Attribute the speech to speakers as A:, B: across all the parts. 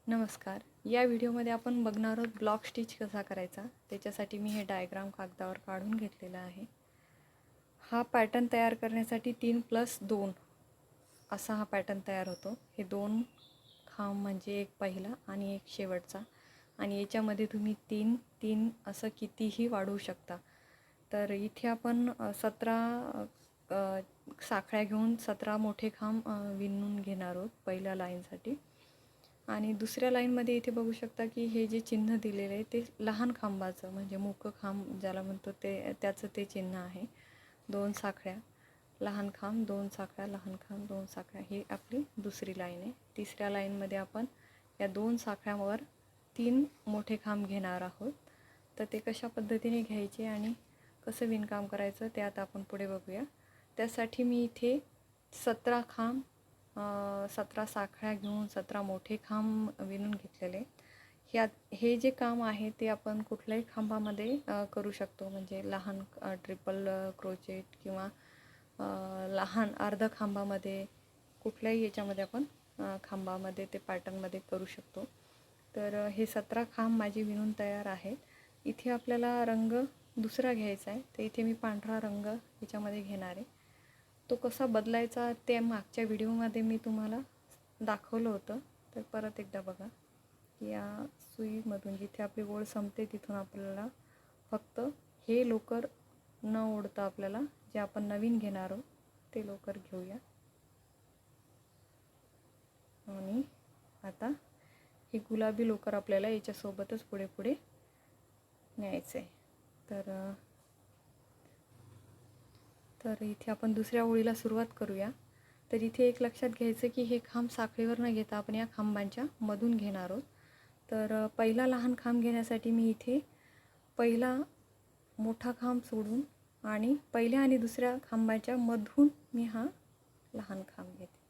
A: नमस्कार. या व्हिडिओमध्ये आपण बघणार आहोत ब्लॉक स्टिच कसा करायचा. त्याच्यासाठी मी हे डायग्राम कागदावर काढून घेतलेला आहे. हा पॅटर्न तयार करण्यासाठी 3+2 असा हा पॅटर्न तयार होतो. हे 2 खांब म्हणजे एक पहिला आणि एक शेवटचा, आणि याच्यामध्ये तुम्ही 3-3 असं कितीही वाढवू शकता. तर इथे आपण 17 साखळ्या घेऊन 17 मोठे खांब विणून घेणार आहोत पहिल्या लाईनसाठी. आणि दुसऱ्या लाईनमध्ये इथे बघू शकता की हे जे चिन्ह दिलेले आहे ते लहान खांबाचं म्हणजे मूक खांब ज्याला म्हणतो त्याचं ते चिन्ह आहे. 2 साखळ्या, लहान खांब, 2 साखळ्या, लहान खांब, 2 साखळ्या, ही आपली दुसरी लाईन आहे. तिसऱ्या लाईनमध्ये आपण या 2 साखळ्यांवर 3 मोठे खांब घेणार आहोत. तर ते कशा पद्धतीने घ्यायचे आणि कसं विणकाम करायचं ते आता आपण पुढे बघूया. त्यासाठी मी इथे 17 खांब 17 साखळ्या घेऊन 17 मोठे खांब विणून घेतलेले. हे जे काम आहे ते आपण कुठल्याही खांबामध्ये करू शकतो. म्हणजे लहान ट्रिपल क्रोचेट किंवा लहान अर्ध खांबामध्ये, कुठल्याही याच्यामध्ये आपण खांबामध्ये ते पॅटर्नमध्ये करू शकतो. तर हे 17 खांब माझे विणून तयार आहेत. इथे आपल्याला रंग दुसरा घ्यायचा आहे. तर इथे मी पांढरा रंग याच्यामध्ये घेणार आहे. तो कसा बदलायचा ते मागच्या व्हिडिओमध्ये मी तुम्हाला दाखवलं होतं. तर परत एकदा बघा. या सुईमधून जिथे आपली ओळ संपते तिथून आपल्याला फक्त हे लोकर न ओढता आपल्याला जे आपण नवीन घेणार आहोत ते लोकर घेऊया. आणि आता हे गुलाबी लोकर आपल्याला याच्यासोबतच पुढे पुढे न्यायचं आहे. तर इथे आपण दुसऱ्या ओळीला सुरुवात करूया. तर इथे एक लक्षात घ्यायचं की हे खांब साखळीवर न घेता आपण या खांबांच्या मधून घेणार आहोत. तर पहिला लहान खांब घेण्यासाठी मी इथे पहिला मोठा खांब सोडून आणि पहिल्या आणि दुसऱ्या खांबाच्या मधून मी हा लहान खांब घेते.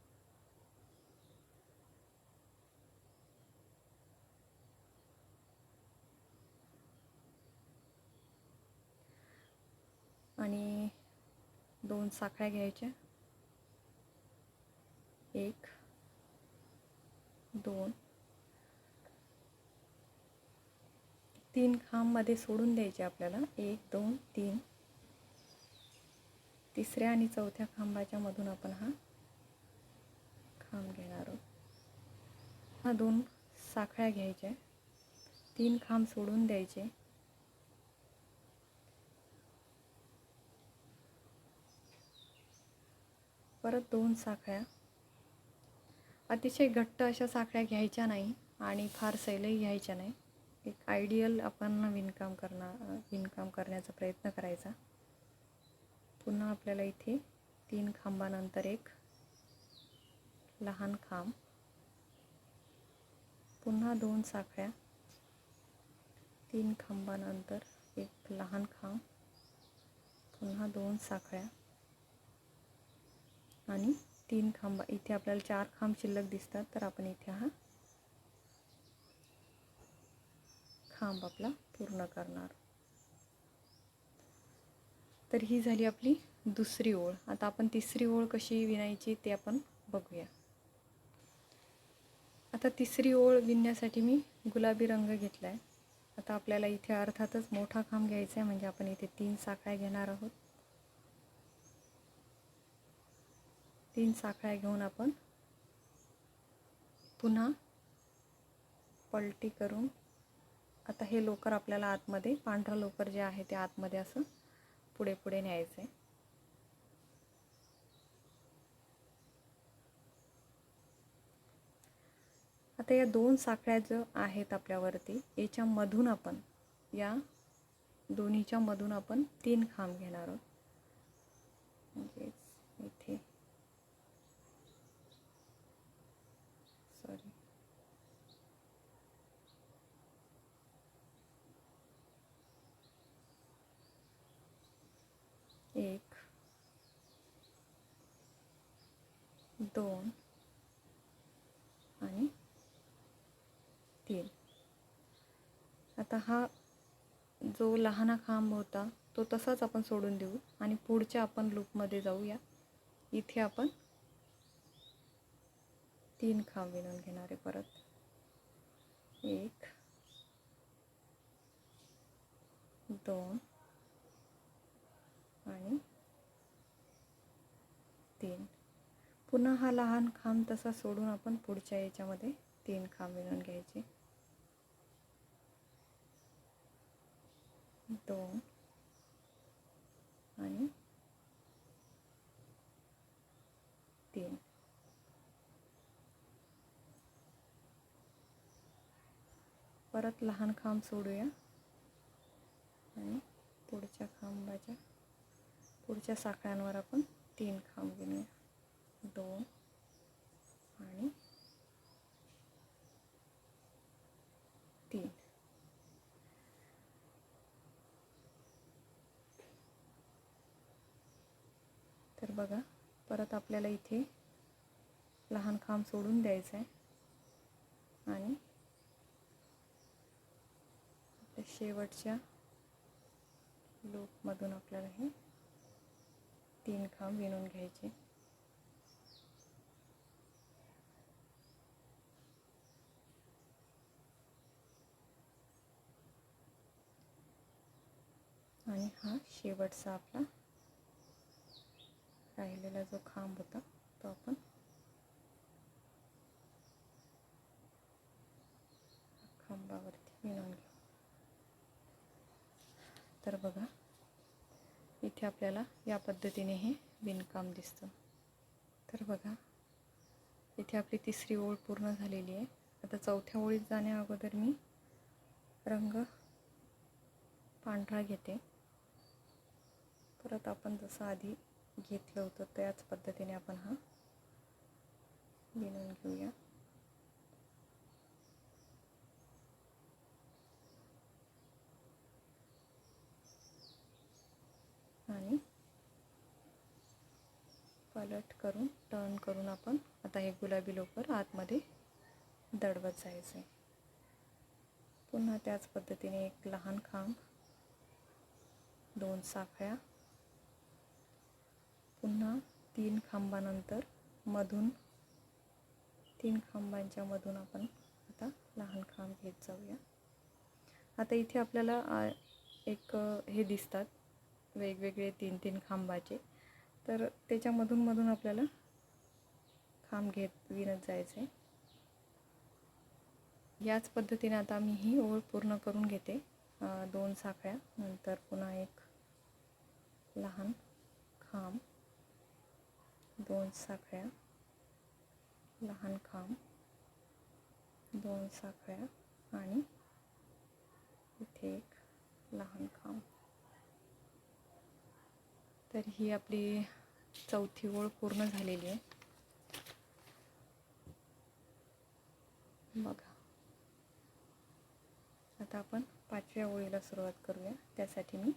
A: आणि 2 साखळ्या घ्यायच्या, 1 2 3 खांब मध्ये सोडून द्यायचे आपल्याला. 1 2 3. तिसऱ्या आणि चौथ्या खांबाच्या मधून आपण हा खांब घेणार आहोत. हा 2 साखळ्या घ्यायच्या, 3 खांब सोडून द्यायचे, परत 2 साखळ्या. अतिशय घट्ट अशा साखळ्या घ्यायच्या नाही आणि फार सैलही घ्यायच्या नाही. एक आयडियल आपण विणकाम करण्याचा प्रयत्न करायचा. पुन्हा आपल्याला इथे 3 खांबानंतर एक लहान खांब, पुन्हा 2 साखळ्या, 3 खांबानंतर एक लहान खांब, पुन्हा 2 साखळ्या आणि 3 खांब. इथे आपल्याला 4 खांब शिल्लक दिसतात. तर आपण इथे हा खांब आपला पूर्ण करणार. तर ही झाली आपली दुसरी ओळ. आता आपण तिसरी ओळ कशी विणायची ते आपण बघूया. आता तिसरी ओळ विणण्यासाठी मी गुलाबी रंग घेतला आहे. आता आपल्याला इथे अर्थातच मोठा खांब घ्यायचा आहे. म्हणजे आपण इथे 3 साखळ्या घेणार आहोत. 3 साखळ्या घेऊन आपण पुन्हा पलटी करून आता हे लोकर आपल्याला आतमध्ये, पांढरा लोकर जे आहे ते आतमध्ये असं पुढे पुढे न्यायचं आहे. आता या 2 साखळ्या जो आहेत आपल्यावरती, याच्यामधून आपण या दोन्हीच्या मधून आपण 3 खांब घेणार आहोत. म्हणजे इथे सॉरी 1 2 आणि 3. आता हा जो लहान खांब होता तो तसाच आपण सोडून देऊ आणि पुढच्या आपण लूपमध्ये जाऊया. इथे आपण 3 खांब विणून घेणार आहे परत. 1 2 आणि 3. पुन्हा हा लहान खांब तसा सोडून आपण पुढच्या याच्यामध्ये 3 खांब विणून घ्यायचे. 2 आणि 3. परत लहान खांब सोडूया आणि पुढच्या खांबाच्या पुढच्या साखळ्यांवर आपण 3 खांब विणूया. 2 आणि 3. तर बघा, परत आपल्याला इथे लहान खांब सोडून द्यायचं आहे आणि शेवटच्या लूपमधून आपल्याला हे 3 खांब विणून घ्यायचे. आणि हा शेवटचा आपला राहिलेला जो खांब होता तो आपण खांबावरती विणून घेऊ. तर बघा, इथे आपल्याला या पद्धतीने हे विणकाम दिसतं. तर बघा, इथे आपली 3री ओळ पूर्ण झालेली आहे. आता 4थ्या ओळीत जाण्या अगोदर मी रंग पांढरा घेते. परत आपण जसं आधी घेतलं होतं त्याच पद्धतीने आपण हा विणून घेऊया. आणि पलट करून टर्न करून आपण आता हे गुलाबी लोकर आतमध्ये दडवत जायचं आहे. पुन्हा त्याच पद्धतीने एक लहान खांब, 2 साखळ्या, पुन्हा 3 खांबानंतर मधून 3 खांबांच्या मधून आपण आता लहान खांब घेत जाऊया. आता इथे आपल्याला एक हे दिसतात वेगवेगळे 3-3 खांबाचे, तर त्याच्यामधून आपल्याला खांब घेत विणत जायचं आहे. याच पद्धतीने आता मी ही ओळ पूर्ण करून घेते. 2 साखळ्या, नंतर पुन्हा एक लहान खांब, 2 साखळ्या, लहान खांब, 2 साखळ्या आणि इथे एक लहान खांब. तर ही आपली 4थी ओळ पूर्ण झालेली आहे. बघा, आता आपण 5व्या ओळीला सुरुवात करूया. त्यासाठी मी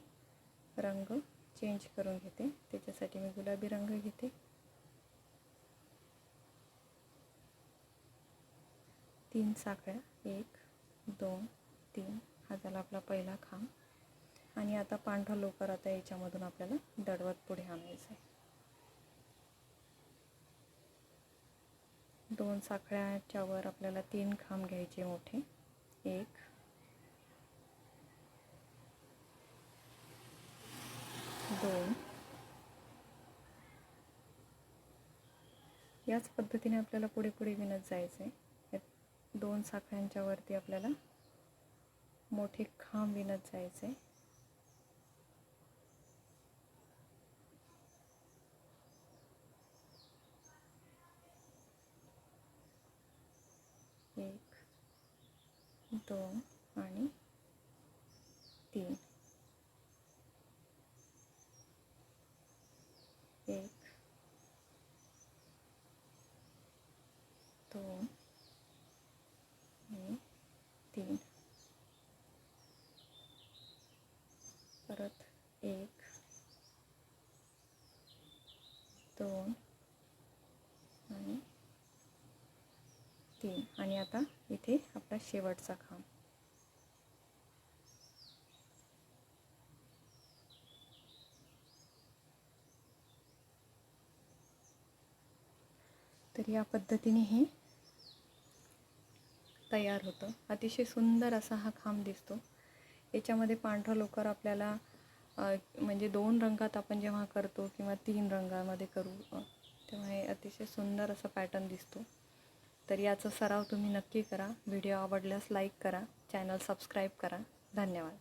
A: रंग चेंज करून घेते. त्याच्यासाठी मी गुलाबी रंग घेते. 3 साखळ्या, 1 2 3, हा झाला आपला पहिला खांब. आणि आता पांढरा लोकर आता याच्यामधून आपल्याला दडवत पुढे आणायचं आहे. 2 साखळ्याच्या वर आपल्याला 3 खांब घ्यायचे मोठे. 1 2. याच पद्धतीने आपल्याला पुढे विणत जायचं आहे. 2 साखळ्यांच्या वरती आपल्याला मोठे खांब विणत जायचे आहे. एक, 2 आणि 3. 1 2 आणि 3. परत 1 2 आणि 3. आणि आता इथे आपला शेवटचा खांब. तर या पद्धतीने हे तयार होतं. अतिशय सुंदर असा हा खांब दिसतो. याच्यामध्ये पांढरा लोकर आपल्याला म्हणजे 2 रंगात आपण जेव्हा करतो किंवा 3 रंगामध्ये करू तेव्हा हे अतिशय सुंदर असा पॅटर्न दिसतो. तर याचा सराव तुम्ही नक्की करा. व्हिडिओ आवडल्यास लाईक करा, चॅनल सबस्क्राईब करा. धन्यवाद.